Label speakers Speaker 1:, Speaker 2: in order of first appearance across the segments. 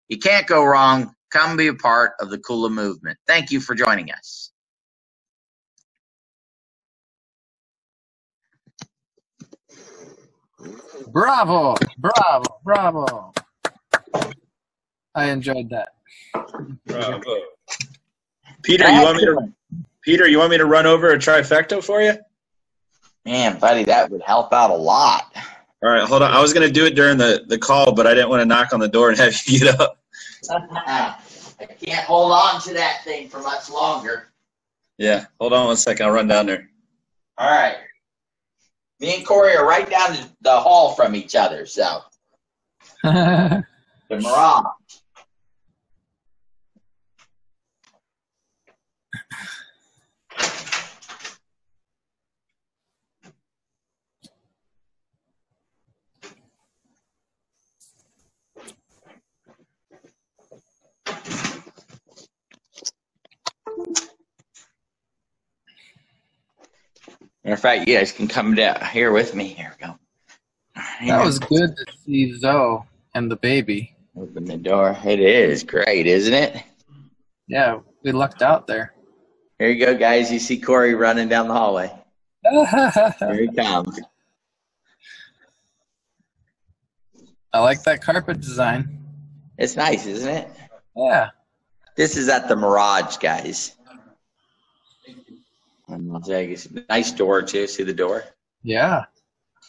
Speaker 1: You can't go wrong. Come be a part of the Kula movement. Thank you for joining us.
Speaker 2: Bravo, bravo, bravo. I enjoyed that.
Speaker 3: Bravo. Peter, you want me to run over a trifecta for you?
Speaker 1: Man, buddy, that would help out a lot.
Speaker 3: All right, hold on. I was going to do it during the call, but I didn't want to knock on the door and have you get up.
Speaker 1: I can't hold on to that thing for much longer.
Speaker 3: Yeah, hold on 1 second. I'll run down there.
Speaker 1: All right. Me and Corey are right down the hall from each other, so. The Mirage. Matter of fact, you guys can come down here with me. Here we go.
Speaker 2: That was good to see Zoe and the baby.
Speaker 1: Open the door. It is great, isn't it?
Speaker 2: Yeah, we lucked out there.
Speaker 1: Here you go, guys. You see Corey running down the hallway. Here he comes.
Speaker 2: I like that carpet design.
Speaker 1: It's nice, isn't it?
Speaker 2: Yeah.
Speaker 1: This is at the Mirage, guys. Nice door, too. See the door?
Speaker 2: Yeah.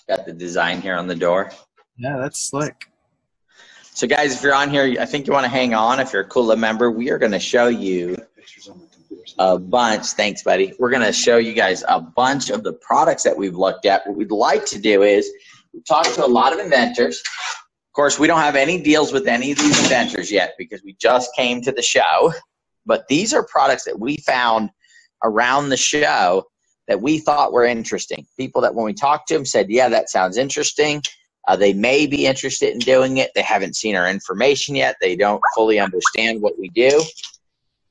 Speaker 1: Got the design here on the door.
Speaker 2: Yeah, that's slick.
Speaker 1: So, guys, if you're on here, I think you want to hang on. If you're a Kula member, we are going to show you a bunch. Thanks, buddy. We're going to show you guys a bunch of the products that we've looked at. What we'd like to do is talk to a lot of inventors. Of course, we don't have any deals with any of these inventors yet because we just came to the show. But these are products that we found around the show that we thought were interesting. People that when we talked to them said, yeah, that sounds interesting. They may be interested in doing it. They haven't seen our information yet. They don't fully understand what we do.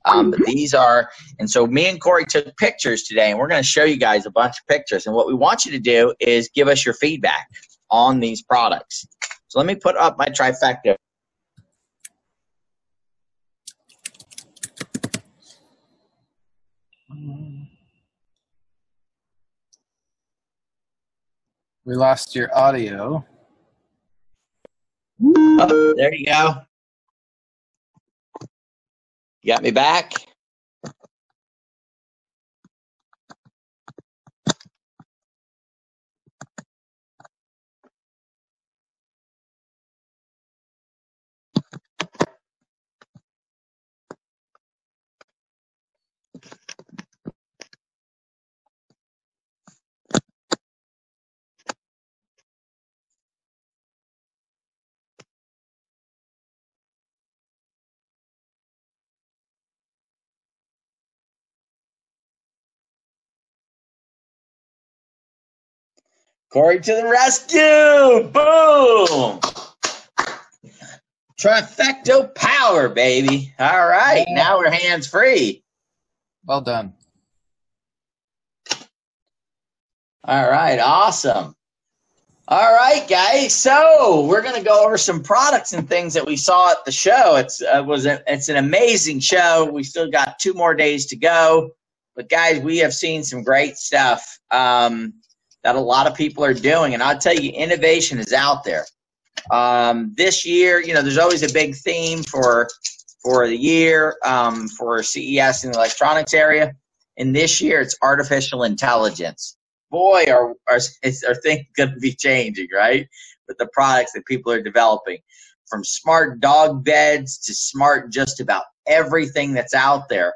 Speaker 1: But these are, and so me and Corey took pictures today, and we're going to show you guys a bunch of pictures. And what we want you to do is give us your feedback on these products. So let me put up my trifecta.
Speaker 2: We lost your audio.
Speaker 1: Oh, there you go. You got me back? Corey to the rescue! Boom! Trifecto power, baby. All right, now we're hands-free.
Speaker 2: Well done.
Speaker 1: All right, awesome. All right, guys. So we're going to go over some products and things that we saw at the show. It's an amazing show. We still got 2 more days to go. But, guys, we have seen some great stuff that a lot of people are doing. And I'll tell you, innovation is out there. This year, you know, there's always a big theme for the year for CES in the electronics area. And this year, it's artificial intelligence. Boy, are things going to be changing, right? With the products that people are developing, from smart dog beds to smart just about everything that's out there.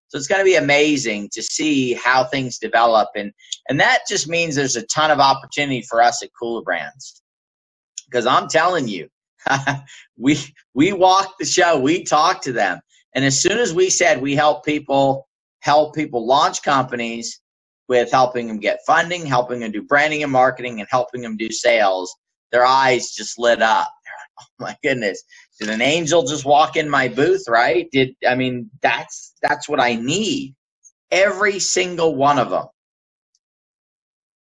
Speaker 1: So it's going to be amazing to see how things develop, and that just means there's a ton of opportunity for us at Kula Brands. Because I'm telling you, we walked the show, we talked to them, and as soon as we said we help people launch companies with helping them get funding, helping them do branding and marketing, and helping them do sales, their eyes just lit up. They're like, oh my goodness, did an angel just walk in my booth, right? That's what I need. Every single one of them.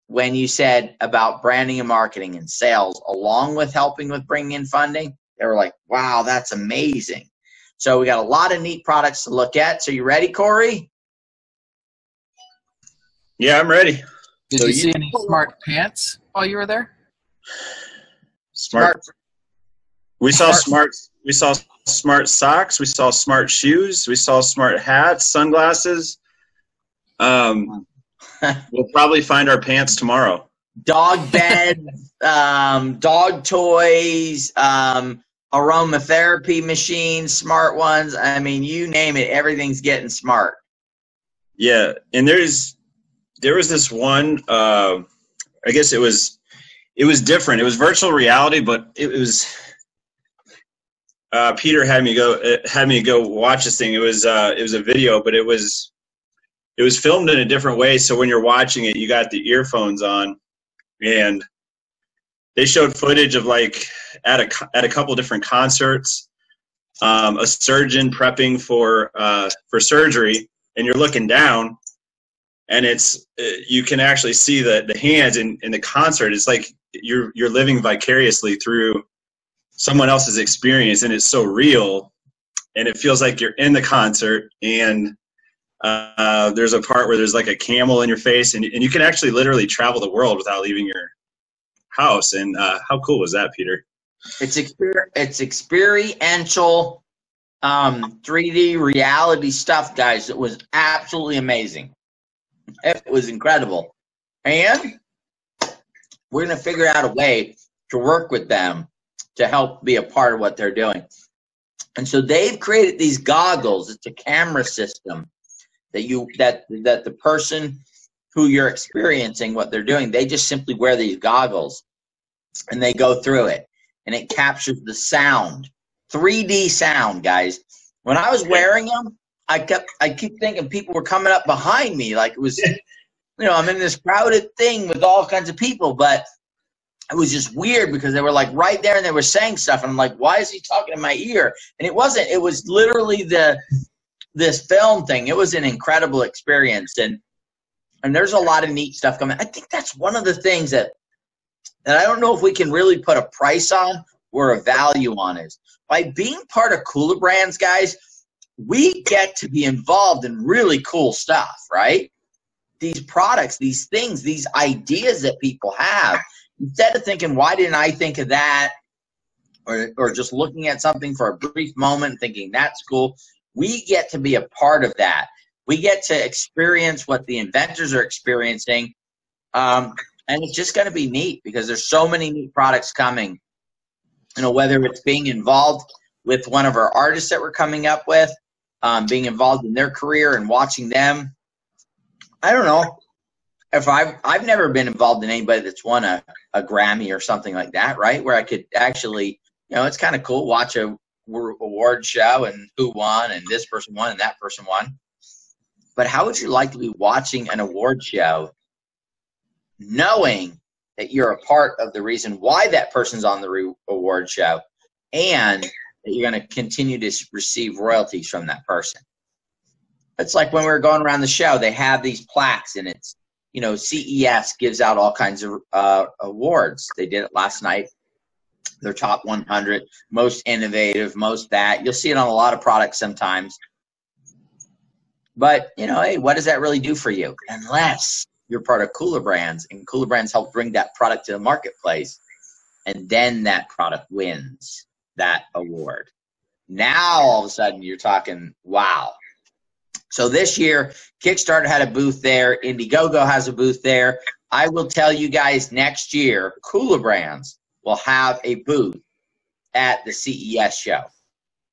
Speaker 1: When you said about branding and marketing and sales, along with helping with bringing in funding, They were like, wow, that's amazing. So we got a lot of neat products to look at. So you ready, Corey?
Speaker 3: Yeah, I'm ready.
Speaker 2: Did you see any smart pants while you were there?
Speaker 3: Smart. We saw smart socks. We saw smart shoes. We saw smart hats, sunglasses. We'll probably find our pants tomorrow.
Speaker 1: Dog beds, dog toys, aromatherapy machines, smart ones. I mean, you name it, everything's getting smart.
Speaker 3: Yeah, and there was this one. I guess it was different. It was virtual reality, but it was. Peter had me go watch this thing. It was a video, but it was filmed in a different way. So when you're watching it, you got the earphones on, and they showed footage of like at a couple different concerts, a surgeon prepping for surgery, and you're looking down, and you can actually see the hands in the concert. It's like you're living vicariously through someone else's experience, and it's so real, and it feels like you're in the concert. And there's a part where there's like a camel in your face, and you can actually literally travel the world without leaving your house. And how cool was that, Peter?
Speaker 1: It's experiential 3D reality stuff, guys. It was absolutely amazing. It was incredible. And we're going to figure out a way to work with them to help be a part of what they're doing. And so they've created these goggles. It's a camera system that the person who you're experiencing what they're doing, they just simply wear these goggles and they go through it, and it captures the sound, 3D sound, guys. When I was wearing them, I keep thinking people were coming up behind me, like it was, I'm in this crowded thing with all kinds of people, but it was just weird because they were like right there and they were saying stuff, and I'm like, why is he talking in my ear? And it wasn't. It was literally this film thing. It was an incredible experience, and there's a lot of neat stuff coming. I think that's one of the things that I don't know if we can really put a price on or a value on is by being part of Cooler Brands, guys. We get to be involved in really cool stuff, right? These products, these things, these ideas that people have. Instead of thinking, why didn't I think of that? Or just looking at something for a brief moment and thinking, that's cool. We get to be a part of that. We get to experience what the inventors are experiencing. And it's just going to be neat because there's so many neat products coming. Whether it's being involved with one of our artists that we're coming up with, being involved in their career and watching them. I don't know. If I've never been involved in anybody that's won a Grammy or something like that, right? Where I could actually, it's kind of cool, watch a award show and who won and this person won and that person won. But how would you like to be watching an award show knowing that you're a part of the reason why that person's on the award show and that you're going to continue to receive royalties from that person? It's like when we were going around the show, they have these plaques, and it's, CES gives out all kinds of awards. They did it last night. Their top 100, most innovative, most that. You'll see it on a lot of products sometimes. But, hey, what does that really do for you? Unless you're part of Cooler Brands, and Cooler Brands help bring that product to the marketplace, and then that product wins that award. Now, all of a sudden, you're talking, wow. So this year, Kickstarter had a booth there. Indiegogo has a booth there. I will tell you guys, next year, Cooler Brands will have a booth at the CES show.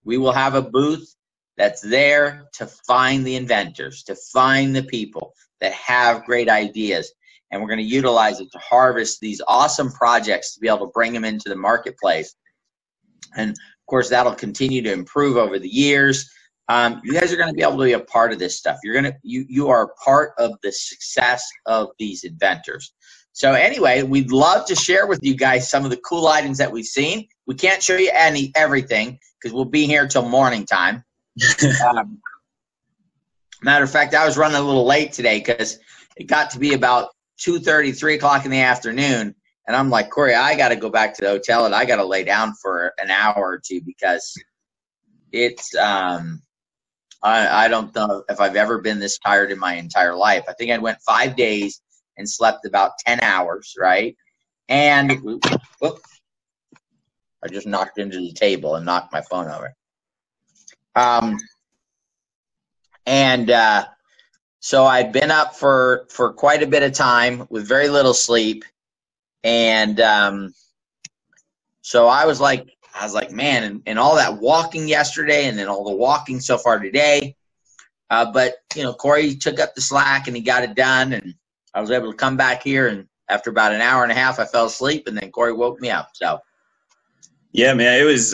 Speaker 1: We will have a booth that's there to find the inventors, to find the people that have great ideas. And we're going to utilize it to harvest these awesome projects to be able to bring them into the marketplace. And, of course, that'll continue to improve over the years. You guys are going to be able to be a part of this stuff. You are a part of the success of these inventors. So anyway, we'd love to share with you guys some of the cool items that we've seen. We can't show you everything because we'll be here till morning time. Matter of fact, I was running a little late today because it got to be about 2:30, 3 o'clock in the afternoon, And I'm like, Corey, I got to go back to the hotel and I got to lay down for an hour or two because it's I don't know if I've ever been this tired in my entire life. I think I went 5 days and slept about 10 hours, right? And whoop, I just knocked into the table and knocked my phone over. So I'd been up for quite a bit of time with very little sleep. And so I was like, man, and all that walking yesterday and then all the walking so far today. But, you know, Corey took up the slack and he got it done. And I was able to come back here. And after about an hour and a half, I fell asleep. And then Corey woke me up. So,
Speaker 3: yeah, man, it was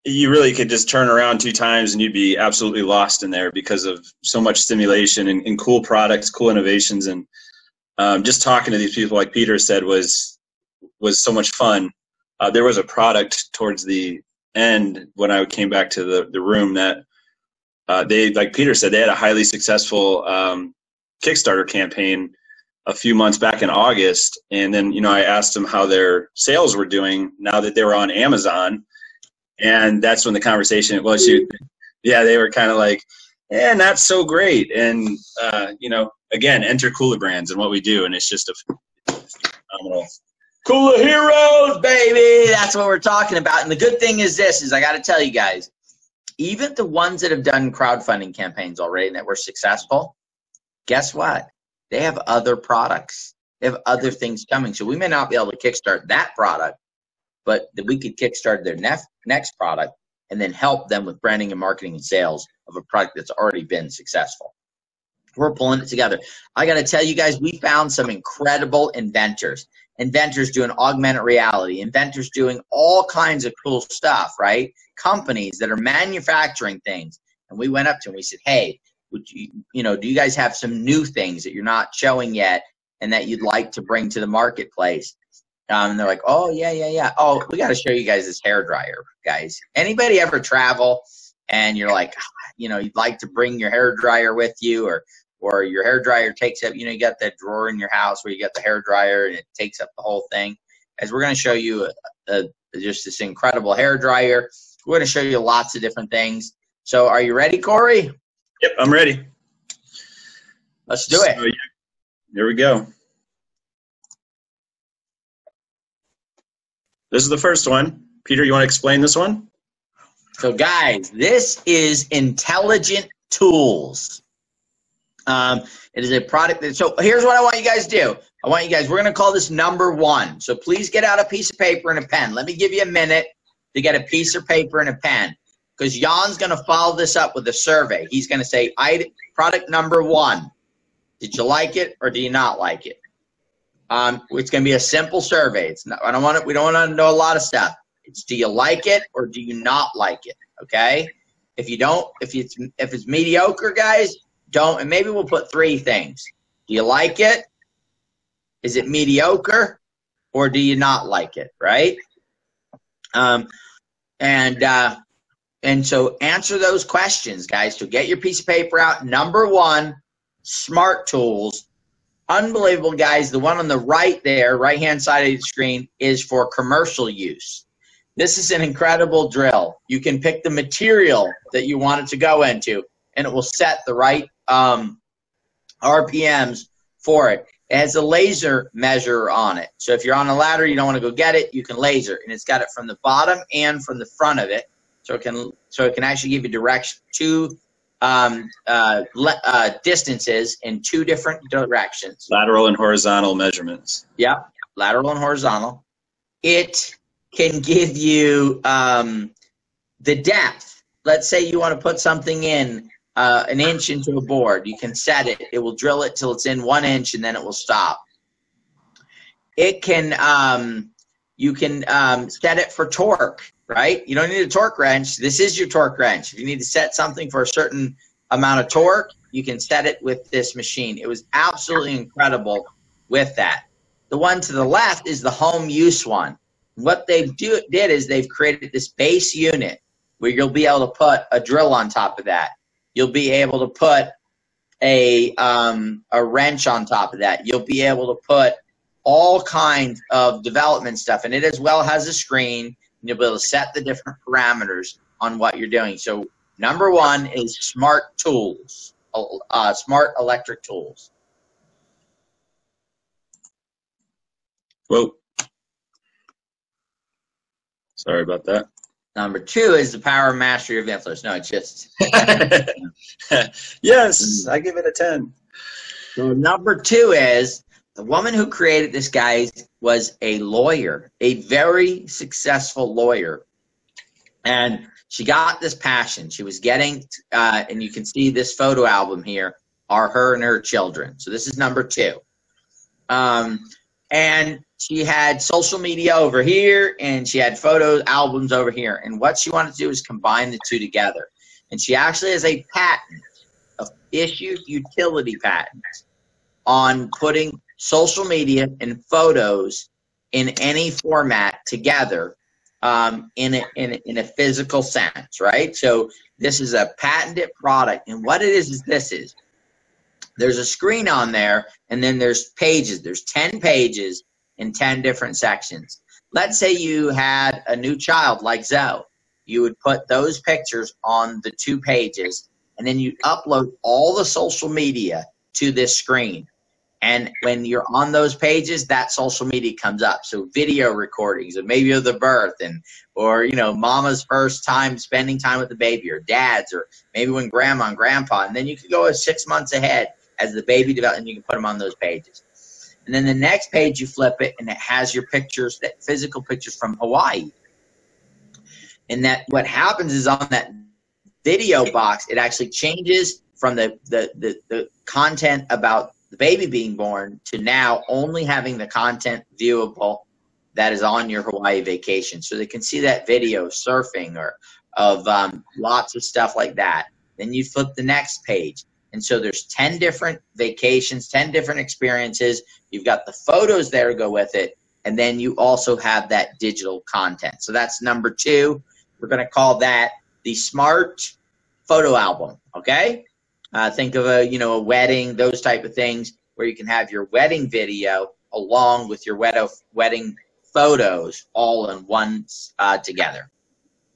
Speaker 3: you really could just turn around 2 times and you'd be absolutely lost in there because of so much stimulation and cool products, cool innovations. And just talking to these people, like Peter said, was so much fun. There was a product towards the end when I came back to the room that they, like Peter said, they had a highly successful Kickstarter campaign a few months back in August. And then, you know, I asked them how their sales were doing now that they were on Amazon. And that's when the conversation was, they were kind of like, not so great. And, you know, again, enter Cooler Brands and what we do. And it's just a phenomenal.
Speaker 1: Cooler Heroes, baby. That's what we're talking about. And the good thing is I got to tell you guys, even the ones that have done crowdfunding campaigns already and that were successful, guess what? They have other products. They have other things coming. So we may not be able to kickstart that product, but that we could kickstart their next product and then help them with branding and marketing and sales of a product that's already been successful. We're pulling it together. I got to tell you guys, we found some incredible inventors doing augmented reality, inventors doing all kinds of cool stuff, right? Companies that are manufacturing things. And we went up to them, we said, hey, would do you guys have some new things that you're not showing yet and that you'd like to bring to the marketplace? And they're like, oh, yeah. Oh, we got to show you guys this hairdryer, guys. Anybody ever travel and you're like, you'd like to bring your hairdryer with you, or your hairdryer takes up, you got that drawer in your house where you got the hairdryer and it takes up the whole thing. As we're going to show you just this incredible hairdryer. We're going to show you lots of different things. So are you ready, Corey?
Speaker 3: Yep, I'm ready.
Speaker 1: Let's do it.
Speaker 3: So, here we go. This is the first one. Peter, you want to explain this one?
Speaker 1: So, guys, this is Intelligent Tools. It is a product. So here's what I want you guys to do. We're going to call this number 1. So please get out a piece of paper and a pen. Let me give you a minute to get a piece of paper and a pen, because Jan's going to follow this up with a survey. He's going to say, product number 1. Did you like it or do you not like it? It's going to be a simple survey. It's not, we don't want to know a lot of stuff. It's, do you like it or do you not like it? Okay. If it's mediocre, guys, don't, and maybe we'll put 3 things. Do you like it? Is it mediocre or do you not like it? Right. And so answer those questions, guys. So get your piece of paper out. Number 1, Smart Tools. Unbelievable, guys. The one on the right there, right-hand side of the screen, is for commercial use. This is an incredible drill. You can pick the material that you want it to go into, and it will set the right RPMs for it. It has a laser measure on it. So if you're on a ladder, you don't want to go get it, you can laser. And it's got it from the bottom and from the front of it. So it can actually give you direction, 2 distances in 2 different directions.
Speaker 3: Lateral and horizontal measurements.
Speaker 1: Yeah, lateral and horizontal. It can give you the depth. Let's say you want to put something in an inch into a board. You can set it. It will drill it till it's in 1 inch, and then it will stop. It can you can set it for torque. Right? You don't need a torque wrench. This is your torque wrench. If you need to set something for a certain amount of torque, you can set it with this machine. It was absolutely incredible with that. The one to the left is the home use one. What they did is they've created this base unit where you'll be able to put a drill on top of that. You'll be able to put a wrench on top of that. You'll be able to put all kinds of development stuff, and it as well has a screen, and you'll be able to set the different parameters on what you're doing. So number one is smart tools, smart electric tools.
Speaker 3: Whoa. Sorry about that.
Speaker 1: Number two is the power and mastery of influence. No, it's just.
Speaker 3: Yes, I give it a 10.
Speaker 1: So number two is the woman who created this, guys, was a lawyer, a very successful lawyer. And she got this passion. She was getting, and you can see this photo album here, are her and her children. So this is number two. And she had social media over here, and she had photo albums over here. And what she wanted to do is combine the two together. And she actually has a patent, a issued utility patent, on putting social media and photos in any format together in a physical sense, right? So this is a patented product. And what it is this. There's a screen on there, and then there's pages. There's 10 pages in 10 different sections. Let's say you had a new child like Zoe. You would put those pictures on the 2 pages, and then you upload all the social media to this screen. And when you're on those pages, that social media comes up. So video recordings of maybe of the birth, or mama's first time spending time with the baby, or dad's, or maybe when grandma and grandpa. And then you could go 6 months ahead as the baby develops, and you can put them on those pages. And then the next page, you flip it, and it has your pictures, that physical pictures from Hawaii. And that what happens is on that video box, it actually changes from the content about the baby being born to now only having the content viewable that is on your Hawaii vacation. So they can see that video surfing or of lots of stuff like that. Then you flip the next page. And so there's 10 different vacations, 10 different experiences. You've got the photos there to go with it. And then you also have that digital content. So that's number two. We're going to call that the smart photo album. Okay. Think of a wedding, those type of things, where you can have your wedding video along with your wedding photos all in one together.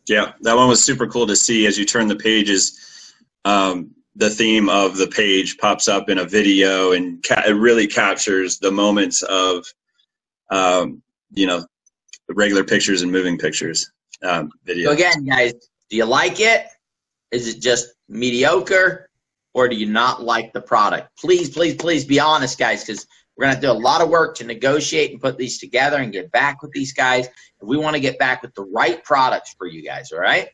Speaker 3: Yeah, that one was super cool to see. As you turn the pages, the theme of the page pops up in a video, and it really captures the moments of, the regular pictures and moving pictures. Video. So
Speaker 1: again, guys, do you like it? Is it just mediocre, or do you not like the product? Please, please, please be honest, guys, because we're going to do a lot of work to negotiate and put these together and get back with these guys. We want to get back with the right products for you guys, all right?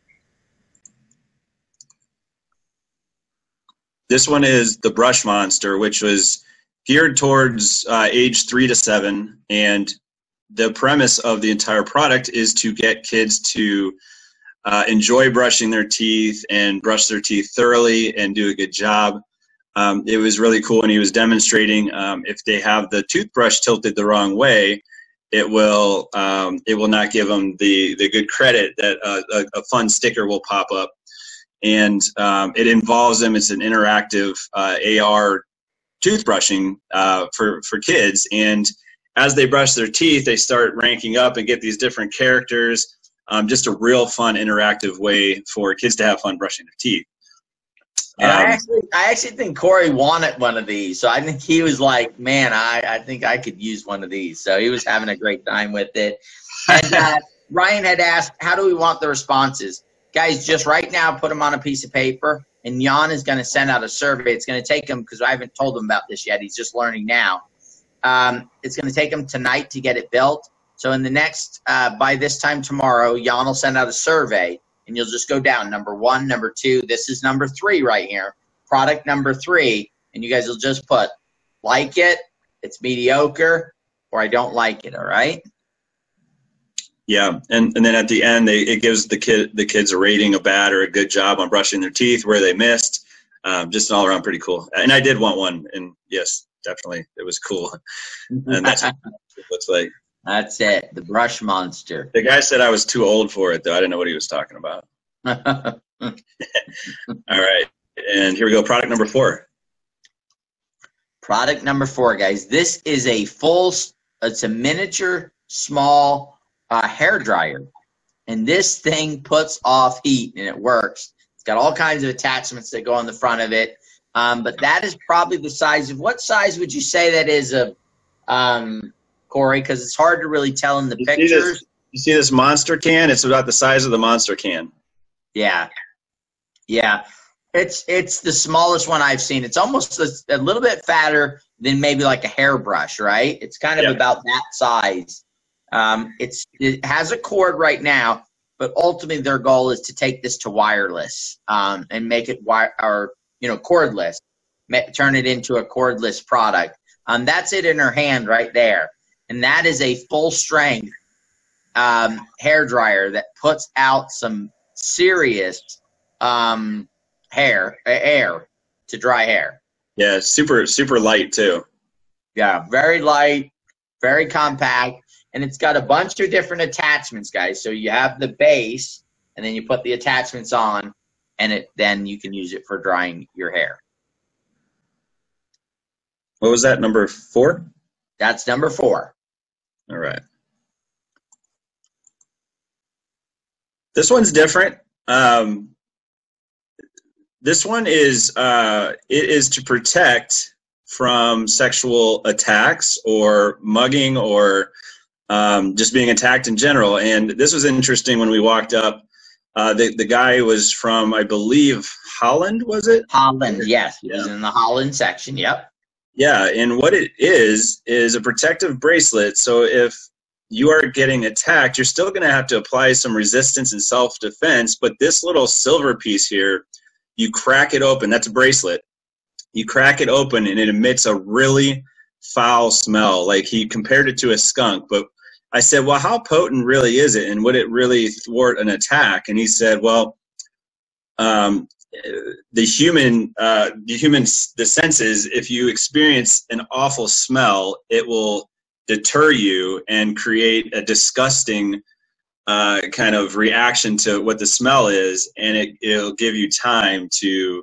Speaker 3: This one is the Brush Monster, which was geared towards age 3 to 7, and the premise of the entire product is to get kids to enjoy brushing their teeth and brush their teeth thoroughly and do a good job. It was really cool, and he was demonstrating if they have the toothbrush tilted the wrong way, it will not give them the good credit that a fun sticker will pop up. And it involves them. It's an interactive AR toothbrushing for kids. And as they brush their teeth, they start ranking up and get these different characters. Just a real fun, interactive way for kids to have fun brushing their teeth.
Speaker 1: And I actually think Corey wanted one of these. So I think he was like, man, I think I could use one of these. So he was having a great time with it. And Ryan had asked, how do we want the responses? Guys, just right now, put them on a piece of paper, and Jan is going to send out a survey. It's going to take him, because I haven't told him about this yet. He's just learning now. It's going to take him tonight to get it built. So in the next, by this time tomorrow, Jan will send out a survey, and you'll just go down number 1, number 2. This is number 3 right here, product number 3, and you guys will just put like it, it's mediocre, or I don't like it. All right.
Speaker 3: Yeah, and then at the end, it gives the kids a rating, a bad or a good job on brushing their teeth, where they missed. Just all around pretty cool. And I did want one, and yes, definitely, it was cool. And that's what it looks like.
Speaker 1: That's it, the Brush Monster.
Speaker 3: The guy said I was too old for it, though. I didn't know what he was talking about. All right, and here we go. Product number 4.
Speaker 1: Product number 4, guys. This is a full it's a miniature small hair dryer, and this thing puts off heat and it works. It's got all kinds of attachments that go on the front of it. But that is probably the size of, what size would you say that is of, Corey? Because it's hard to really tell in the pictures.
Speaker 3: You see this monster can? It's about the size of the monster can.
Speaker 1: Yeah. Yeah. It's the smallest one I've seen. It's almost a little bit fatter than maybe like a hairbrush, right? It's kind of about that size. It has a cord right now, but ultimately their goal is to take this to wireless, and make it cordless, turn it into a cordless product. That's it in her hand right there, and that is a full strength hair dryer that puts out some serious air to dry hair.
Speaker 3: Yeah, super light too.
Speaker 1: Yeah, very light, very compact, and it's got a bunch of different attachments, guys. So you have the base, and then you put the attachments on, and then you can use it for drying your hair.
Speaker 3: What was that, number 4?
Speaker 1: That's number 4.
Speaker 3: All right. This one's different. This one is it is to protect from sexual attacks or mugging or just being attacked in general. And this was interesting when we walked up. The guy was from, I believe, Holland, was it?
Speaker 1: Holland, yes. He was in the Holland section, yep.
Speaker 3: Yeah, and what it is a protective bracelet. So if you are getting attacked, you're still going to have to apply some resistance and self-defense, but this little silver piece here, you crack it open. That's a bracelet. You crack it open, and it emits a really foul smell. Like, he compared it to a skunk, but I said, well, how potent really is it, and would it really thwart an attack? And he said, well, the senses, if you experience an awful smell, it will deter you and create a disgusting kind of reaction to what the smell is, and it'll give you time to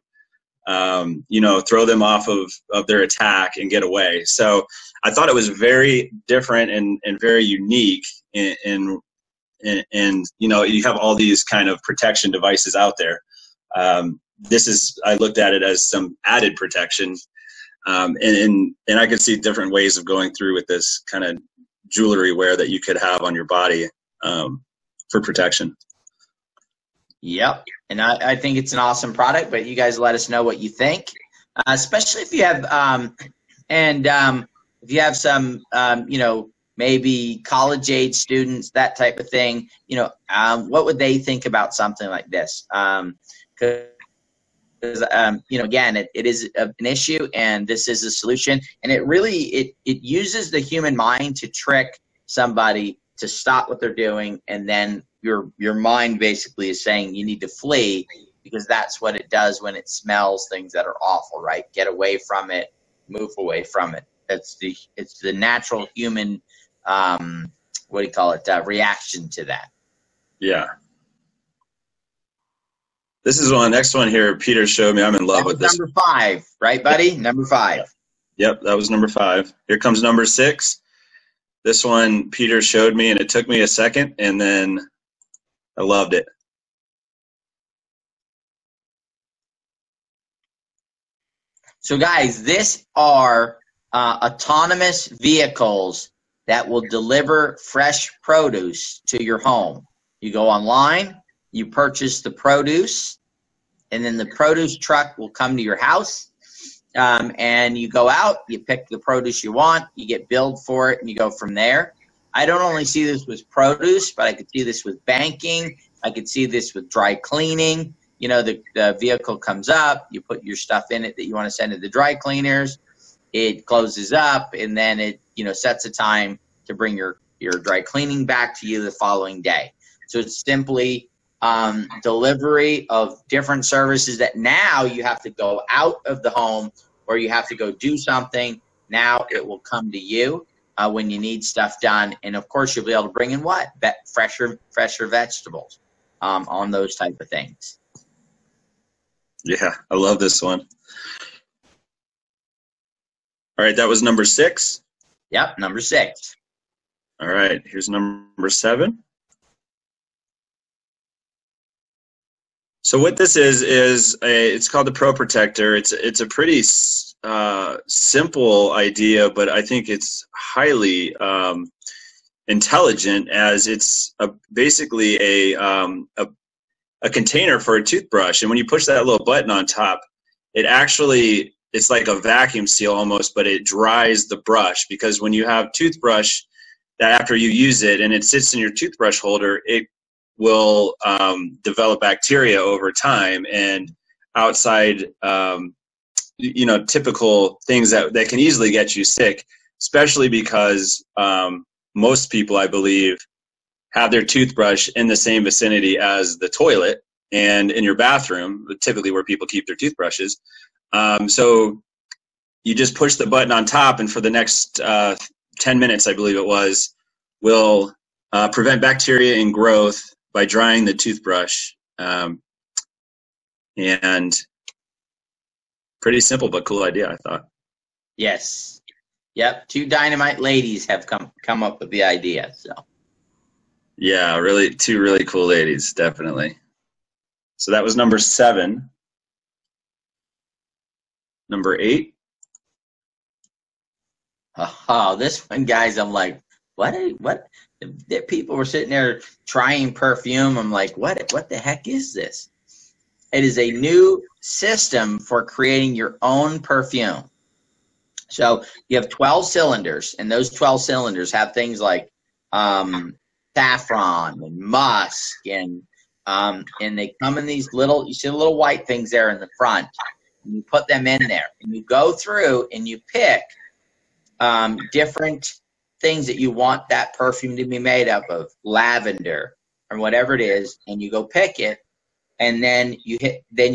Speaker 3: throw them off of their attack and get away. So I thought it was very different and very unique, and you have all these kind of protection devices out there. I looked at it as some added protection, and I could see different ways of going through with this kind of jewelry wear that you could have on your body for protection.
Speaker 1: Yep, and I think it's an awesome product, but you guys let us know what you think, especially if you have if you have some maybe college age students, that type of thing. What would they think about something like this? Because again, it is an issue, and this is a solution, and it uses the human mind to trick somebody to stop what they're doing, and then your mind basically is saying you need to flee, because that's what it does when it smells things that are awful, right? Get away from it, move away from it. It's the natural human reaction to that.
Speaker 3: Yeah. This is next one here Peter showed me. I'm in love with this.
Speaker 1: Number 5, right, buddy? Yep. Number 5.
Speaker 3: Yep, that was number 5. Here comes number 6. This one Peter showed me, and it took me a second, and then I loved it.
Speaker 1: So, guys, these are autonomous vehicles that will deliver fresh produce to your home. You go online, you purchase the produce, and then the produce truck will come to your house, and you go out, you pick the produce you want, you get billed for it, and you go from there. I don't only see this with produce, but I could see this with banking. I could see this with dry cleaning. The vehicle comes up, you put your stuff in it that you want to send to the dry cleaners, it closes up, and then it sets a time to bring your dry cleaning back to you the following day. So it's simply delivery of different services that now you have to go out of the home, or you have to go do something. Now it will come to you when you need stuff done, and of course you'll be able to bring in fresher vegetables on those type of things.
Speaker 3: Yeah, I love this one. All right, that was number 6.
Speaker 1: Yep, number 6.
Speaker 3: All right, here's number 7. So what this is it's called the Pro Protector. It's a pretty simple idea, but I think it's highly intelligent, as it's basically a container for a toothbrush. And when you push that little button on top, it's like a vacuum seal almost, but it dries the brush. Because when you have toothbrush that after you use it and it sits in your toothbrush holder, it will develop bacteria over time, and outside typical things that can easily get you sick, especially because most people, I believe, have their toothbrush in the same vicinity as the toilet and in your bathroom, typically where people keep their toothbrushes. So you just push the button on top, and for the next 10 minutes, I believe it was, will prevent bacteria and growth by drying the toothbrush. And pretty simple but cool idea, I thought.
Speaker 1: Yes. Yep. 2 dynamite ladies have come up with the idea. So.
Speaker 3: Yeah, really, 2 really cool ladies, definitely. So that was number 7. Number 8.
Speaker 1: Oh, this one, guys, I'm like, what? The people were sitting there trying perfume. I'm like, what the heck is this? It is a new system for creating your own perfume. So you have 12 cylinders, and those 12 cylinders have things like saffron and musk, and they come in these little, you see the little white things there in the front, and you put them in there, and you go through and you pick different things that you want that perfume to be made up of, lavender or whatever it is, and you go pick it, and then you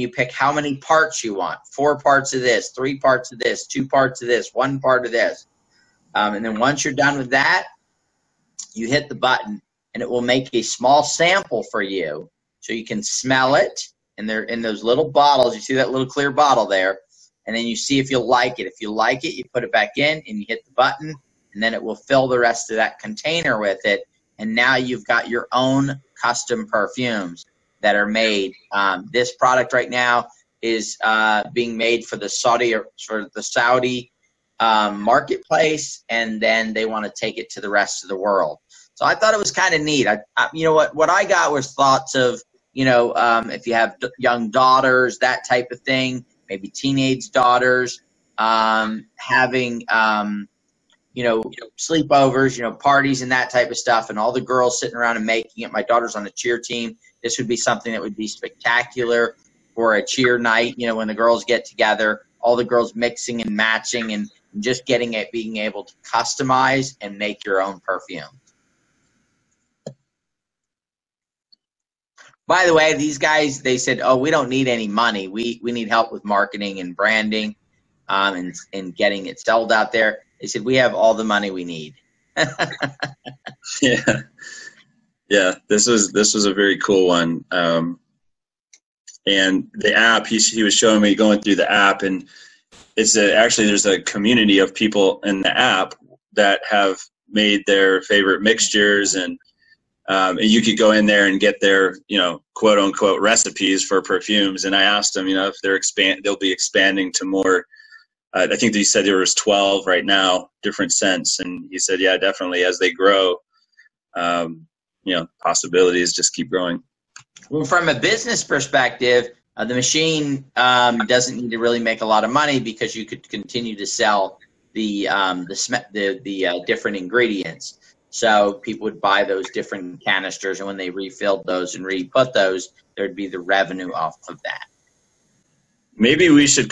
Speaker 1: pick how many parts you want. 4 parts of this, 3 parts of this, 2 parts of this, 1 part of this. And then once you're done with that, you hit the button, and it will make a small sample for you so you can smell it. And they're in those little bottles. You see that little clear bottle there? And then you see if you like it. If you like it, you put it back in and you hit the button, and then it will fill the rest of that container with it. And now you've got your own custom perfumes that are made. This product right now is being made for the Saudi marketplace, and then they want to take it to the rest of the world. So I thought it was kind of neat. What I got was thoughts of, if you have young daughters, that type of thing. Maybe teenage daughters, having, sleepovers, parties and that type of stuff, and all the girls sitting around and making it. My daughter's on a cheer team. This would be something that would be spectacular for a cheer night, when the girls get together, all the girls mixing and matching and just being able to customize and make your own perfume. By the way, these guys, they said, oh, we don't need any money. We need help with marketing and branding and getting it sold out there. They said, we have all the money we need.
Speaker 3: Yeah, this was a very cool one. And the app, he was showing me going through the app, and actually there's a community of people in the app that have made their favorite mixtures, and you could go in there and get their, quote unquote recipes for perfumes. And I asked them, if they'll be expanding to more. I think they said there was 12 right now, different scents. And he said, yeah, definitely as they grow, possibilities just keep growing.
Speaker 1: Well, from a business perspective, the machine doesn't need to really make a lot of money, because you could continue to sell the different ingredients. So people would buy those different canisters, and when they refilled those and re-put those, there'd be the revenue off of that.
Speaker 3: Maybe we should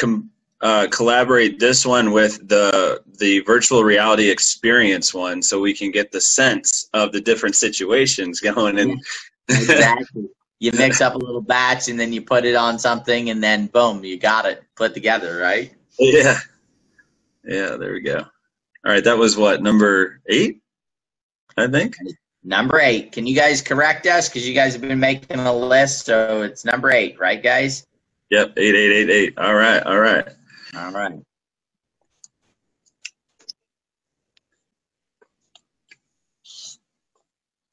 Speaker 3: collaborate this one with the virtual reality experience one, so we can get the sense of the different situations going. And
Speaker 1: exactly. You mix up a little batch, and then you put it on something, and then boom, you got it put together, right?
Speaker 3: Yeah, there we go. All right, that was what, number 8, I think?
Speaker 1: Number 8. Can you guys correct us? Because you guys have been making a list, so it's number 8, right, guys?
Speaker 3: Yep, 8888. All right.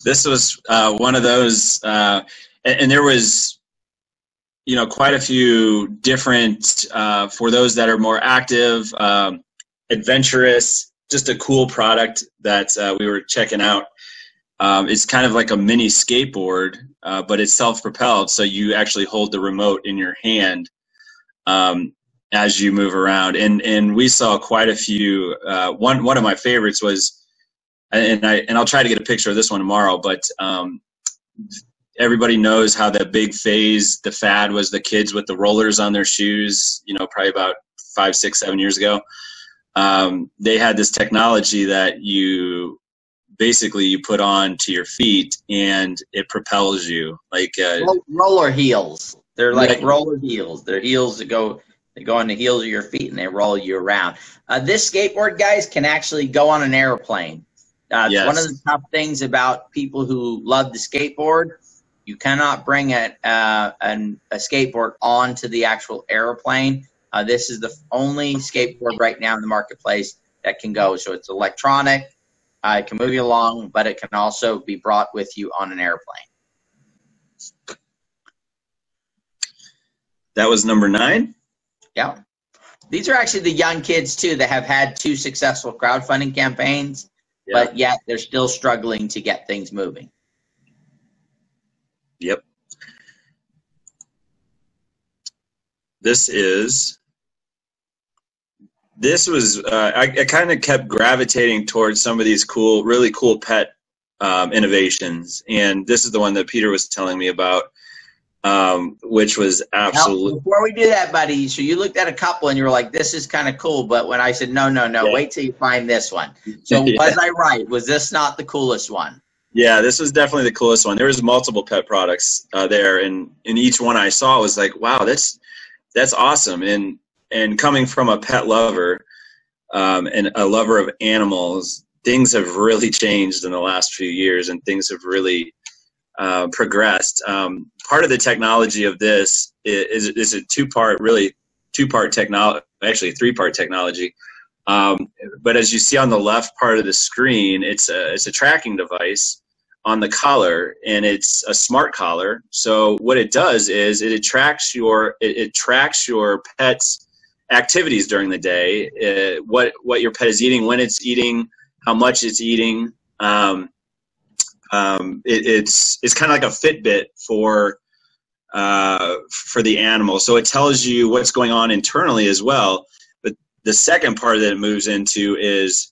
Speaker 3: This was one of those, and there was, quite a few different, for those that are more active, adventurous, just a cool product that we were checking out. It's kind of like a mini skateboard, but it's self-propelled, so you actually hold the remote in your hand as you move around. And we saw quite a few. One of my favorites was, and I'll try to get a picture of this one tomorrow, but everybody knows how the big phase, the fad was the kids with the rollers on their shoes, probably about 5, 6, 7 years ago. They had this technology that you put on to your feet and it propels you like
Speaker 1: roller heels. They're like roller heels. They're heels that go on the heels of your feet and they roll you around. This skateboard, guys, can actually go on an airplane.
Speaker 3: Yes.
Speaker 1: One of the tough things about people who love the skateboard, you cannot bring a skateboard onto the actual airplane. This is the only skateboard right now in the marketplace that can go. So it's electronic. It can move you along, but it can also be brought with you on an airplane.
Speaker 3: That was number 9.
Speaker 1: Yeah. These are actually the young kids, too, that have had 2 successful crowdfunding campaigns, but yet they're still struggling to get things moving.
Speaker 3: Yep. This was, I kind of kept gravitating towards some of these really cool pet innovations. And this is the one that Peter was telling me about, which was absolutely.
Speaker 1: Now, before we do that, buddy, so you looked at a couple and you were like, this is kind of cool. But when I said, no, wait till you find this one. So was I right? Was this not the coolest one?
Speaker 3: Yeah, this was definitely the coolest one. There was multiple pet products there. And in each one I saw was like, wow, that's awesome. And coming from a pet lover and a lover of animals, things have really changed in the last few years, and things have really progressed. Part of the technology of this is a two-part technology, actually 3-part technology. But as you see on the left part of the screen, it's a tracking device on the collar, and it's a smart collar. So what it does is it tracks your pet's activities during the day, what your pet is eating, when it's eating, how much it's eating. It's kind of like a Fitbit for the animal. So it tells you what's going on internally as well. But the second part that it moves into is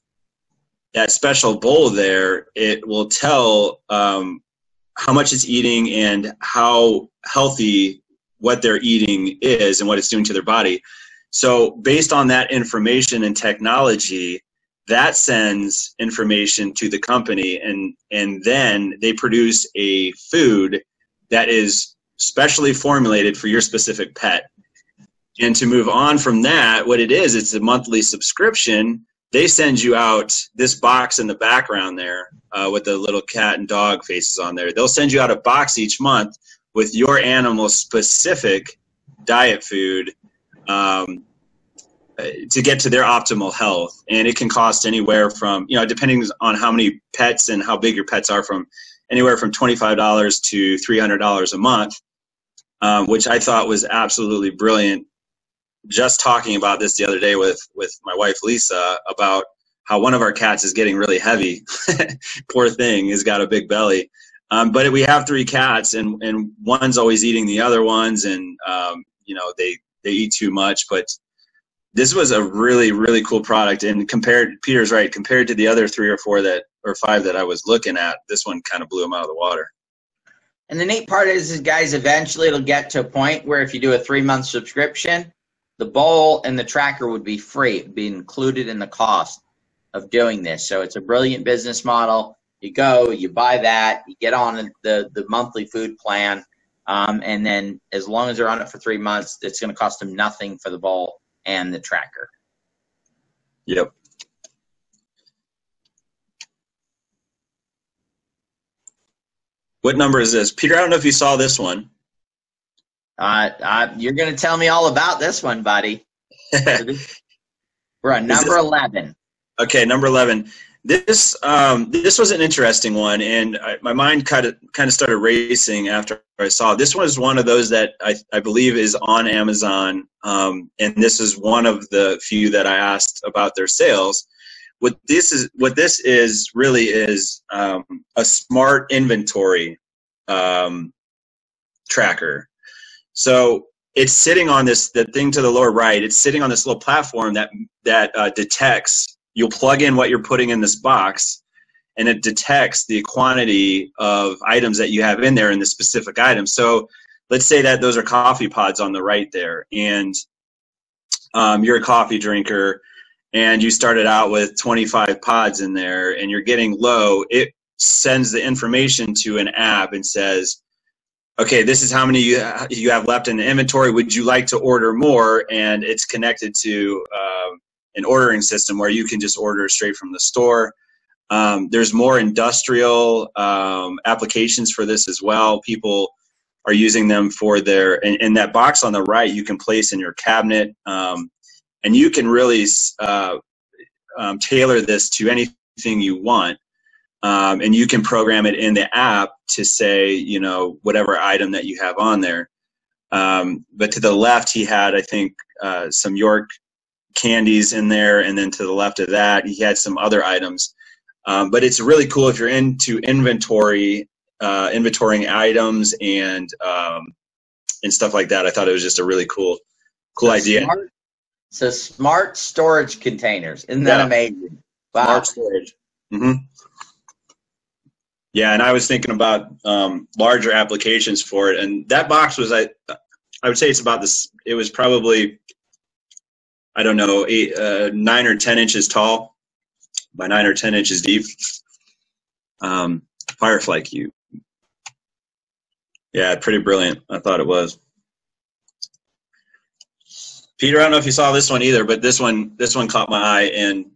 Speaker 3: that special bowl there. It will tell how much it's eating and how healthy what they're eating is and what it's doing to their body. So based on that information and technology, that sends information to the company, and then they produce a food that is specially formulated for your specific pet. And to move on from that, what it is, it's a monthly subscription. They send you out this box in the background there with the little cat and dog faces on there. They'll send you out a box each month with your animal's specific diet food to get to their optimal health. And it can cost anywhere from, depending on how many pets and how big your pets are, from anywhere from $25 to $300 a month, which I thought was absolutely brilliant. Just talking about this the other day with my wife, Lisa, about how one of our cats is getting really heavy. Poor thing, he's got a big belly. But we have 3 cats, and one's always eating the other ones, and they eat too much. But this was a really, really cool product, and Peter's right, compared to the other 3 or 4 or 5 that I was looking at, this one kind of blew him out of the water.
Speaker 1: And the neat part is, guys, eventually it'll get to a point where if you do a 3-month subscription, the bowl and the tracker would be free. It would be included in the cost of doing this. So it's a brilliant business model. You go, you buy that, you get on the monthly food plan, and then as long as they're on it for 3 months, it's going to cost them nothing for the bowl and the tracker.
Speaker 3: Yep. What number is this? Peter, I don't know if you saw this one.
Speaker 1: You're going to tell me all about this one, buddy. We're on number 11.
Speaker 3: Okay, number 11. This was an interesting one, and my mind kind of started racing after I saw it. This was one of those that I believe is on Amazon, and this is one of the few that I asked about their sales. What this is really is a smart inventory tracker. So it's sitting on the thing to the lower right. It's sitting on this little platform that detects. You'll plug in what you're putting in this box, and it detects the quantity of items that you have in there in the specific item. So let's say that those are coffee pods on the right there, and you're a coffee drinker, and you started out with 25 pods in there, and you're getting low. It sends the information to an app and says, okay, this is how many you have left in the inventory. Would you like to order more? And it's connected to an ordering system where you can just order straight from the store. There's more industrial applications for this as well. People are using them for their, in that box on the right, you can place in your cabinet, and you can really tailor this to anything you want. And you can program it in the app to say, you know, whatever item that you have on there. But to the left, he had, I think, some York candies in there, and then to the left of that, he had some other items. But it's really cool if you're into inventorying items and stuff like that. I thought it was just a really cool idea.
Speaker 1: So smart storage containers. Isn't that amazing? Wow.
Speaker 3: Smart storage. Mm-hmm. Yeah, and I was thinking about larger applications for it, and that box was, I would say it's about this. It was probably, I don't know, 9 or 10 inches tall by 9 or 10 inches deep. Firefly cube. Yeah, pretty brilliant. I thought it was. Peter, I don't know if you saw this one either, but this one caught my eye, and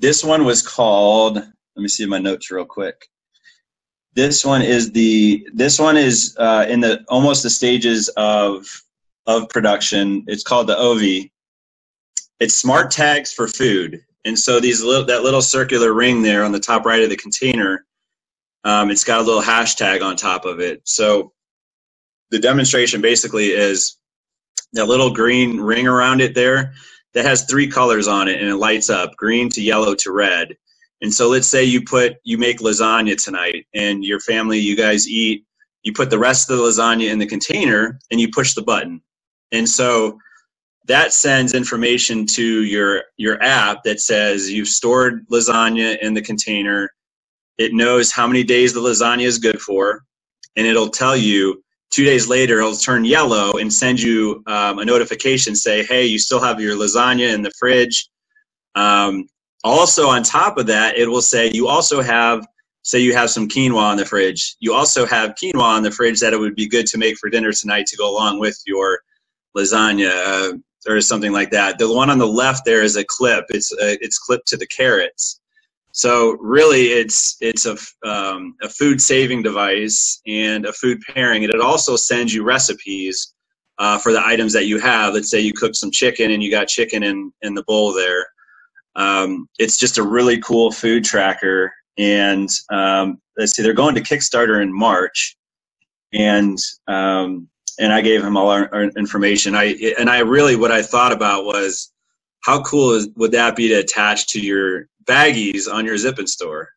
Speaker 3: this one was called. Let me see my notes real quick. This one is in the almost the stages of production. It's called the OV. It's smart tags for food, and so that little circular ring there on the top right of the container, it's got a little hashtag on top of it. So the demonstration basically is that little green ring around it there that has 3 colors on it, and it lights up green to yellow to red. And so let's say you make lasagna tonight, and your family, you guys eat, you put the rest of the lasagna in the container, and you push the button. And so that sends information to your app that says you've stored lasagna in the container. It knows how many days the lasagna is good for, and it'll tell you 2 days later, it'll turn yellow and send you a notification, say, hey, you still have your lasagna in the fridge. Also, on top of that, it will say you also have, say you have some quinoa in the fridge. You also have quinoa in the fridge that it would be good to make for dinner tonight to go along with your lasagna or something like that. The one on the left there is a clip. It's clipped to the carrots. So really, it's a food saving device and a food pairing, and it also sends you recipes for the items that you have. Let's say you cooked some chicken and you got chicken in the bowl there. It's just a really cool food tracker, and let's see, they're going to Kickstarter in March, and I gave him all our information. What I thought about was how cool would that be to attach to your baggies on your Zip & Store?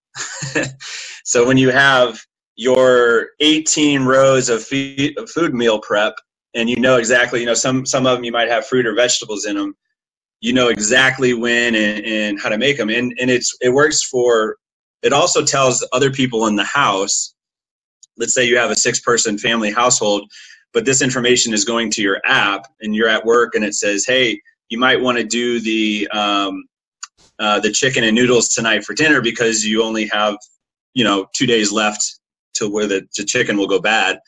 Speaker 3: So when you have your 18 rows of food meal prep, and you know exactly, some of them you might have fruit or vegetables in them. You know exactly when and how to make them, and it works for. It also tells other people in the house. Let's say you have a 6-person family household, but this information is going to your app, and you're at work, and it says, "Hey, you might want to do the chicken and noodles tonight for dinner because you only have 2 days left to where the chicken will go bad."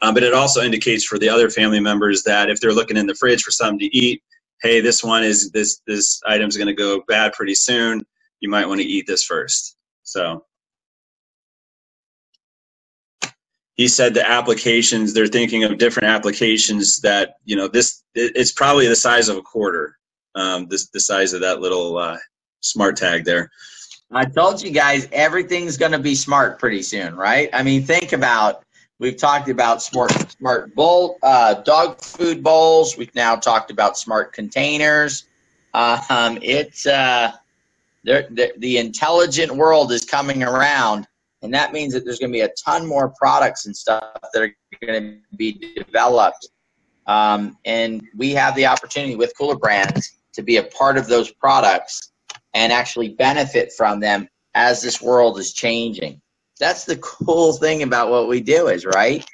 Speaker 3: But it also indicates for the other family members that if they're looking in the fridge for something to eat, hey, this item's going to go bad pretty soon. You might want to eat this first. So he said the applications, they're thinking of different applications that, it's probably the size of a quarter, the size of that little smart tag there.
Speaker 1: I told you guys everything's going to be smart pretty soon, right? I mean, think about, we've talked about smart bowl, dog food bowls. We've now talked about smart containers. The intelligent world is coming around, and that means that there's going to be a ton more products and stuff that are going to be developed. And we have the opportunity with Cooler Brands to be a part of those products and actually benefit from them as this world is changing. That's the cool thing about what we do is, right?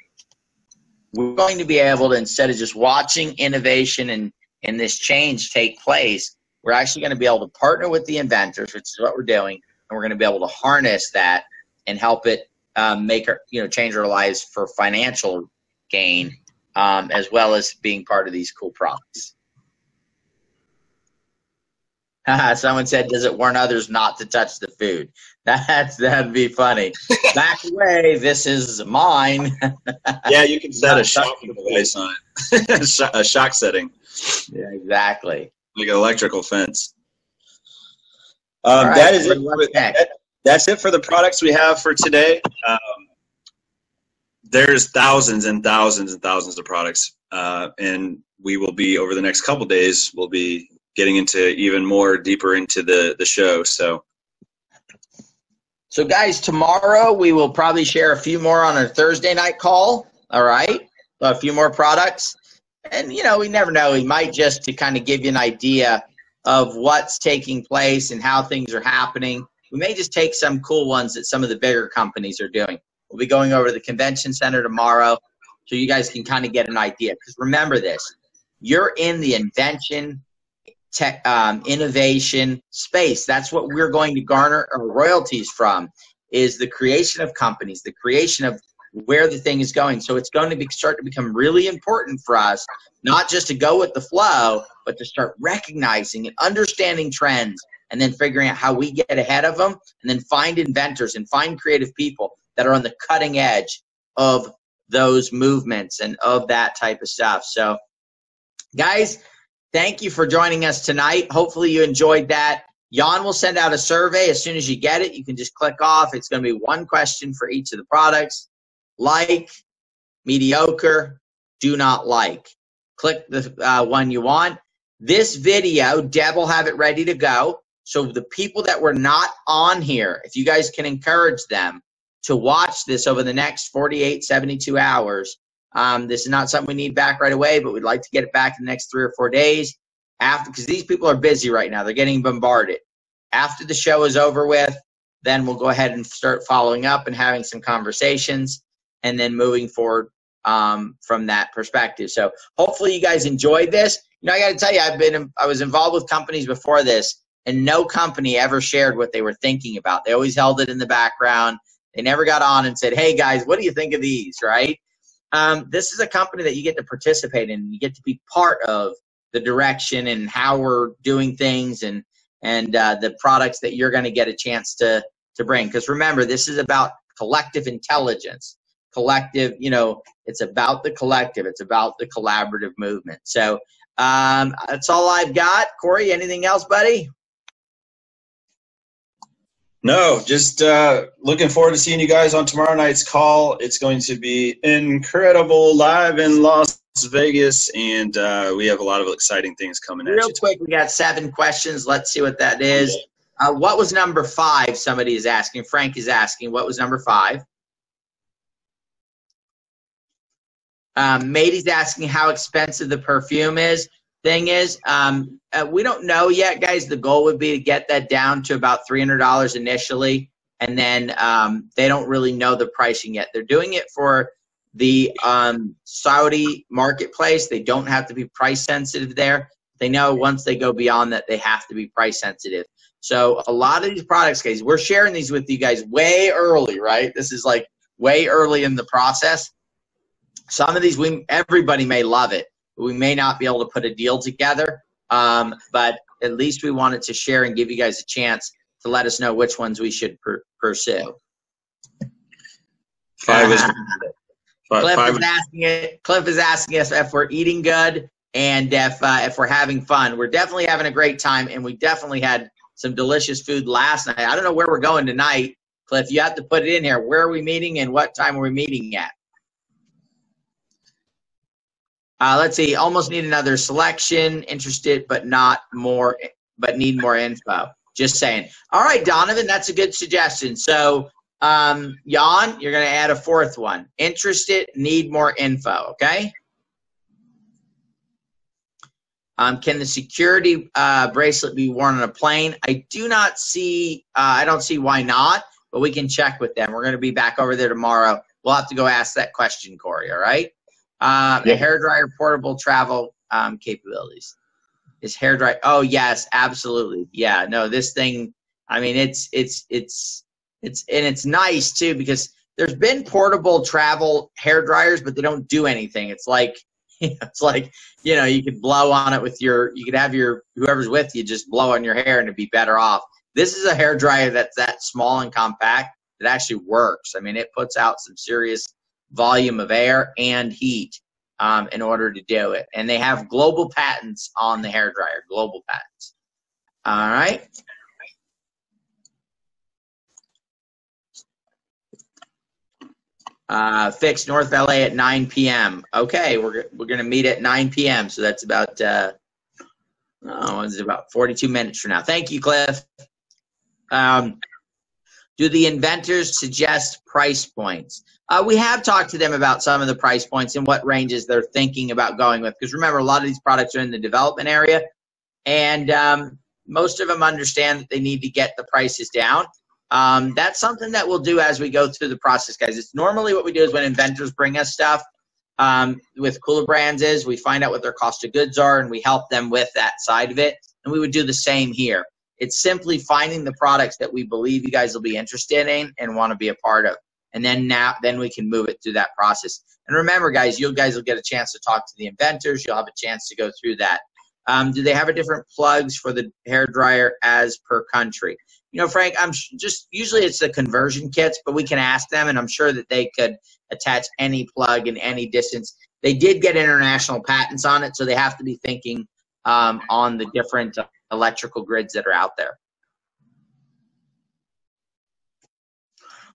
Speaker 1: We're going to be able to, instead of just watching innovation and this change take place, we're actually going to be able to partner with the inventors, which is what we're doing, and we're going to be able to harness that and help it change our lives for financial gain, as well as being part of these cool products. Someone said, does it warn others not to touch the food? That'd be funny. Back away, this is mine.
Speaker 3: Yeah, you can set a shocking device on it. A shock setting.
Speaker 1: Yeah, exactly.
Speaker 3: Like an electrical fence.
Speaker 1: Right,
Speaker 3: that is it. That's it for the products we have for today. There's thousands and thousands and thousands of products, and we will be, over the next couple days, we'll be getting into even more deeper into the show.
Speaker 1: So guys, tomorrow we will probably share a few more on our Thursday night call. All right, a few more products, and we never know. We might, just to kind of give you an idea of what's taking place and how things are happening. We may just take some cool ones that some of the bigger companies are doing. We'll be going over to the convention center tomorrow, so you guys can kind of get an idea. Because remember this, you're in the invention, tech, innovation space. That's what we're going to garner our royalties from, is the creation of companies, the creation of where the thing is going. So it's going to start to become really important for us, not just to go with the flow, but to start recognizing and understanding trends, and then figuring out how we get ahead of them, and then find inventors and find creative people that are on the cutting edge of those movements and of that type of stuff. So guys, thank you for joining us tonight. Hopefully you enjoyed that. Jan will send out a survey as soon as you get it. You can just click off. It's going to be one question for each of the products. Like, mediocre, do not like. Click the one you want. This video, Deb will have it ready to go. So the people that were not on here, if you guys can encourage them to watch this over the next 48, 72 hours. This is not something we need back right away, but we'd like to get it back in the next 3 or 4 days, because these people are busy right now. They're getting bombarded. After the show is over with, then we'll go ahead and start following up and having some conversations, and then moving forward from that perspective. So hopefully you guys enjoyed this. I got to tell you, I was involved with companies before this, and no company ever shared what they were thinking about. They always held it in the background. They never got on and said, hey guys, what do you think of these, right? This is a company that you get to participate in. You get to be part of the direction and how we're doing things, and the products that you're going to get a chance to bring. Because remember, this is about collective intelligence. Collective, it's about the collective. It's about the collaborative movement. So that's all I've got. Corey, anything else, buddy?
Speaker 3: No, just looking forward to seeing you guys on tomorrow night's call. It's going to be incredible, live in Las Vegas, and we have a lot of exciting things coming at you.
Speaker 1: Real quick, we got 7 questions. Let's see what that is. What was number 5? Somebody is asking. Frank is asking, what was number 5? Matey's asking how expensive the perfume is. Thing is, we don't know yet, guys. The goal would be to get that down to about $300 initially, and then they don't really know the pricing yet. They're doing it for the Saudi marketplace. They don't have to be price sensitive there. They know once they go beyond that, they have to be price sensitive. So a lot of these products, guys, we're sharing these with you guys way early, right? This is like way early in the process. Some of these, everybody may love it. We may not be able to put a deal together, but at least we wanted to share and give you guys a chance to let us know which ones we should pursue.
Speaker 3: Cliff
Speaker 1: is asking us if we're eating good and if we're having fun. We're definitely having a great time, and we definitely had some delicious food last night. I don't know where we're going tonight. Cliff, you have to put it in here. Where are we meeting and what time are we meeting at? Let's see. Almost need another selection. Interested, but not more, but need more info. Just saying. All right, Donovan, that's a good suggestion. So, Jan, you're going to add a fourth one. Interested, need more info. Okay. Can the security bracelet be worn on a plane? I do not see. I don't see why not. But we can check with them. We're going to be back over there tomorrow. We'll have to go ask that question, Corey. All right. A hairdryer portable travel capabilities. Is hairdryer? Oh yes, absolutely. Yeah. No, this thing. I mean, it's nice too because there's been portable travel hairdryers, but they don't do anything. It's like you could blow on it with you could have whoever's with you just blow on your hair and it'd be better off. This is a hairdryer that's that small and compact that actually works. I mean, it puts out some serious volume of air and heat in order to do it. And they have global patents on the hairdryer, global patents. All right. Fixed North LA at 9 p.m. Okay, we're going to meet at 9 p.m. So that's about, about 42 minutes from now. Thank you, Cliff. Do the inventors suggest price points? We have talked to them about some of the price points and what ranges they're thinking about going with. Because remember, a lot of these products are in the development area, and most of them understand that they need to get the prices down. That's something that we'll do as we go through the process, guys. It's normally what we do is when inventors bring us stuff with Cooler Brands is we find out what their cost of goods are, and we help them with that side of it. And we would do the same here. It's simply finding the products that we believe you guys will be interested in and want to be a part of. And then we can move it through that process. And remember, guys, you guys will get a chance to talk to the inventors. You'll have a chance to go through that. Do they have a different plugs for the hairdryer as per country? You know, Frank, usually it's the conversion kits, but we can ask them, and I'm sure that they could attach any plug in any distance. They did get international patents on it, so they have to be thinking on the different electrical grids that are out there.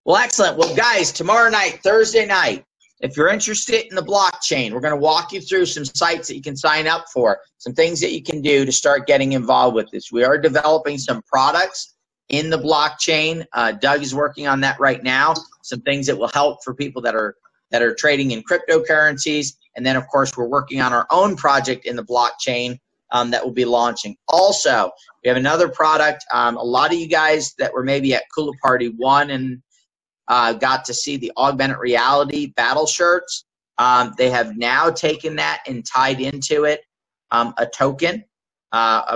Speaker 1: Well, excellent. Well, guys, tomorrow night, Thursday night, if you're interested in the blockchain, we're going to walk you through some sites that you can sign up for, some things that you can do to start getting involved with this. We are developing some products in the blockchain. Doug is working on that right now, some things that will help for people that are trading in cryptocurrencies. And then, of course, we're working on our own project in the blockchain that will be launching. Also, we have another product. A lot of you guys that were maybe at Cooler Party 1 and got to see the augmented reality battle shirts. They have now taken that and tied into it a token,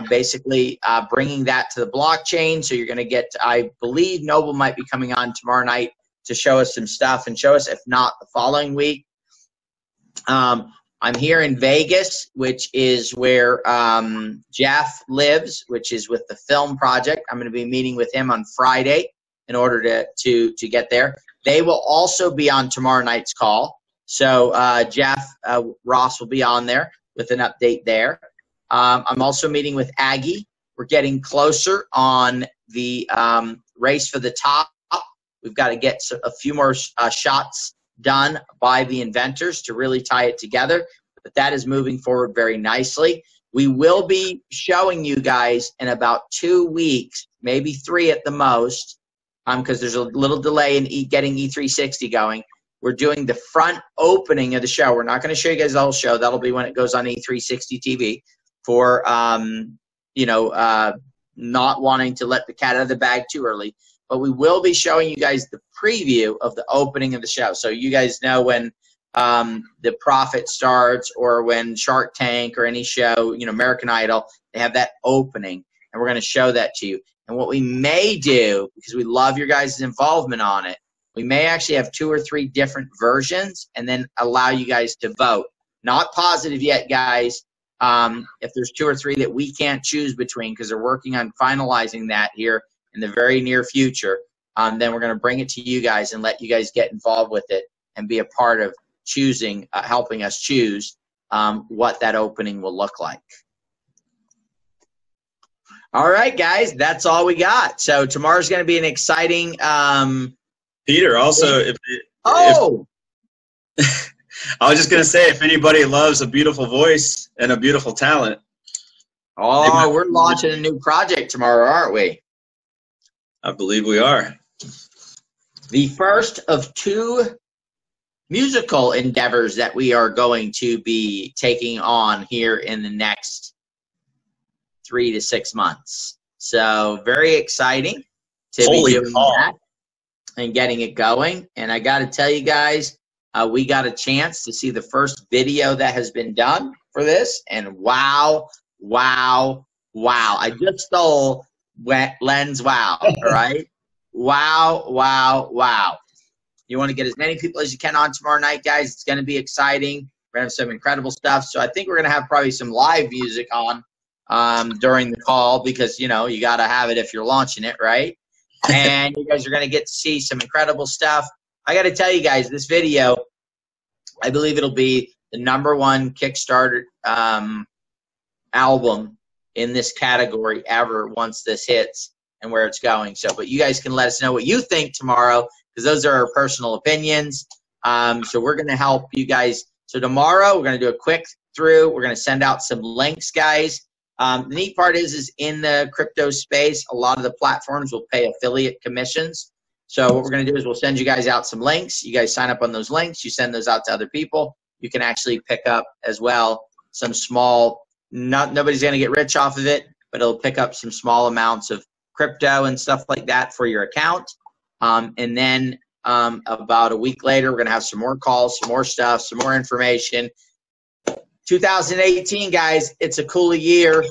Speaker 1: basically bringing that to the blockchain. So you're going to get, I believe Noble might be coming on tomorrow night to show us some stuff and show us, if not the following week. I'm here in Vegas, which is where Jeff lives, which is with the film project. I'm going to be meeting with him on Friday in order to get there. They will also be on tomorrow night's call. So Jeff Ross will be on there with an update there. I'm also meeting with Aggie. We're getting closer on the race for the top. We've got to get a few more shots done by the inventors to really tie it together. But that is moving forward very nicely. We will be showing you guys in about 2 weeks, maybe 3 at the most, because there's a little delay in getting E360 going. We're doing the front opening of the show. We're not going to show you guys the whole show. That'll be when it goes on E360 TV for, not wanting to let the cat out of the bag too early. But we will be showing you guys the preview of the opening of the show. So you guys know when the Profit starts or when Shark Tank or any show, American Idol, they have that opening. And we're going to show that to you. And what we may do, because we love your guys' involvement on it, we may actually have 2 or 3 different versions and then allow you guys to vote. Not positive yet, guys. If there's 2 or 3 that we can't choose between because they're working on finalizing that here in the very near future, then we're going to bring it to you guys and let you guys get involved with it and be a part of choosing, helping us choose what that opening will look like. All right, guys, that's all we got. So tomorrow's going to be an exciting.
Speaker 3: Peter, also, if I was just going to say, if anybody loves a beautiful voice and a beautiful talent.
Speaker 1: Oh, we're launching a new project tomorrow, aren't we?
Speaker 3: I believe we are.
Speaker 1: The first of 2 musical endeavors that we are going to be taking on here in the next 3 to 6 months. So very exciting to be doing that and getting it going. And I got to tell you guys, we got a chance to see the first video that has been done for this, and wow. I just stole Len's wow, all right? Wow. You want to get as many people as you can on tomorrow night, guys. It's going to be exciting. We're going to have some incredible stuff. So I think we're going to have probably some live music on during the call, because, you know, you got to have it if you're launching it, right? And you guys are going to get to see some incredible stuff. I got to tell you guys, this video, I believe it'll be the #1 Kickstarter album in this category ever once this hits and where it's going. So, but you guys can let us know what you think tomorrow, because those are our personal opinions. So we're going to help you guys. So tomorrow we're going to do a quick through. We're going to send out some links, guys. The neat part is in the crypto space, a lot of the platforms will pay affiliate commissions. So what we're going to do is we'll send you guys out some links. You guys sign up on those links. You send those out to other people. You can actually pick up as well some small, nobody's going to get rich off of it, but it'll pick up some small amounts of crypto and stuff like that for your account. And then about a week later, we're going to have some more calls, some more stuff, some more information. 2018, guys, it's a cool year.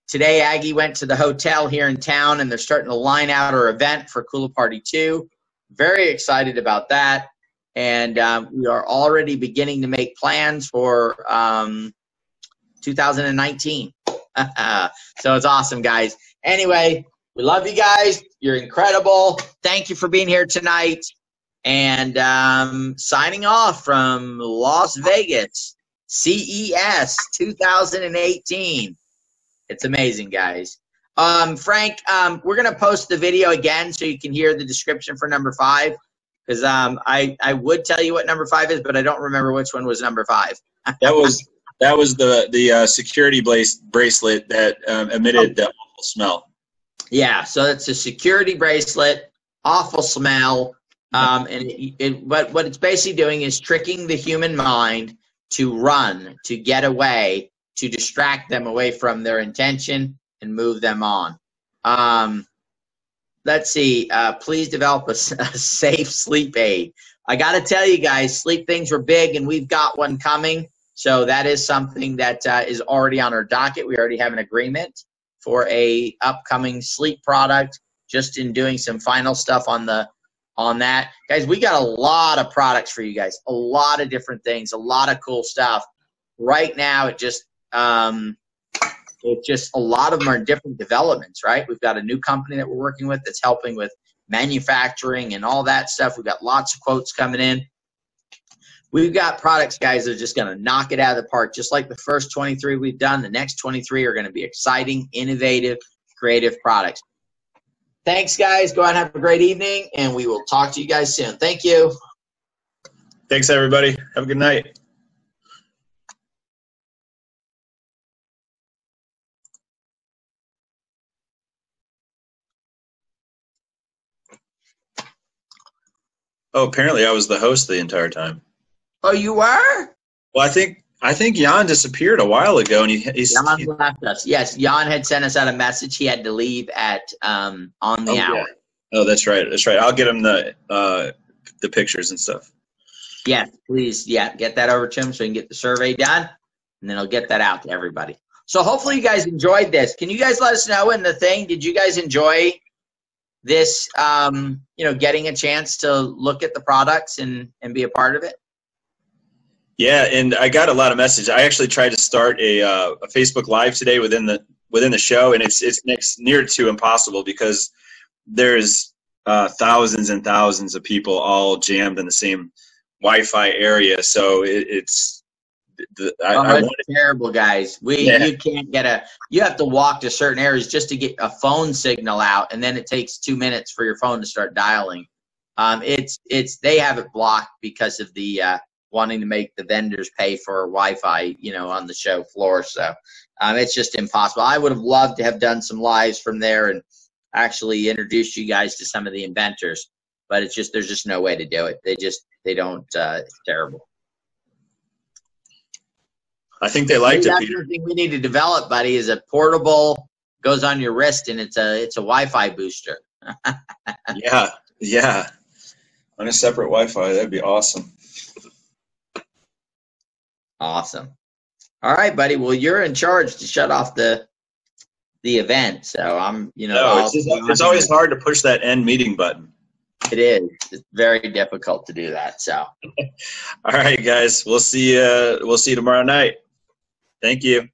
Speaker 1: Today, Aggie went to the hotel here in town, and they're starting to line out our event for Cooler Party 2. Very excited about that. And we are already beginning to make plans for 2019. So it's awesome, guys. Anyway, we love you guys. You're incredible. Thank you for being here tonight. And signing off from Las Vegas, CES 2018. It's amazing, guys. Frank, we're going to post the video again so you can hear the description for #5. Because I would tell you what #5 is, but I don't remember which one was #5.
Speaker 3: That was the security bracelet that emitted the awful smell.
Speaker 1: Yeah, so it's a security bracelet, awful smell, but what it's basically doing is tricking the human mind to run, to get away, to distract them away from their intention and move them on. Let's see. Please develop a safe sleep aid. I got to tell you guys, sleep things were big, and we've got one coming. So that is something that is already on our docket. We already have an agreement for a upcoming sleep product. Just in doing some final stuff on that, guys. We got a lot of products for you guys. A lot of different things. A lot of cool stuff. Right now, it's just a lot of them are in different developments, right? We've got a new company that we're working with that's helping with manufacturing and all that stuff. We've got lots of quotes coming in. We've got products, guys, that are just going to knock it out of the park. Just like the first 23 we've done, the next 23 are going to be exciting, innovative, creative products. Thanks, guys. Go out and have a great evening, and we will talk to you guys soon. Thank you.
Speaker 3: Thanks, everybody. Have a good night. Oh, apparently I was the host the entire time.
Speaker 1: Oh, you were?
Speaker 3: Well, I think Jan disappeared a while ago, and
Speaker 1: Jan left us. Yes, Jan had sent us out a message. He had to leave at on the hour.
Speaker 3: Yeah. Oh, that's right. That's right. I'll get him the pictures and stuff.
Speaker 1: Yeah, please. Yeah, get that over to him so he can get the survey done, and then he'll get that out to everybody. So hopefully you guys enjoyed this. Can you guys let us know in the thing? Did you guys enjoy this? Getting a chance to look at the products and be a part of it.
Speaker 3: Yeah, and I got a lot of messages. I actually tried to start a Facebook Live today within the show, and it's near to impossible because there's thousands and thousands of people all jammed in the same Wi-Fi area. So it's
Speaker 1: It's terrible, guys. You can't get you have to walk to certain areas just to get a phone signal out, and then it takes 2 minutes for your phone to start dialing. They have it blocked because of the wanting to make the vendors pay for Wi-Fi, on the show floor. So it's just impossible. I would have loved to have done some lives from there and actually introduce you guys to some of the inventors, but there's just no way to do it. They don't. It's terrible.
Speaker 3: I think they liked it, Peter.
Speaker 1: That's the thing we need to develop, buddy, is a portable, goes on your wrist, and it's a Wi-Fi booster.
Speaker 3: Yeah. On a separate Wi-Fi, that'd be awesome.
Speaker 1: Awesome. All right, buddy. Well, you're in charge to shut off the event. So I'm,
Speaker 3: it's always hard to push that end meeting button.
Speaker 1: It is. It's very difficult to do that. So.
Speaker 3: All right, guys. We'll see you tomorrow night. Thank you.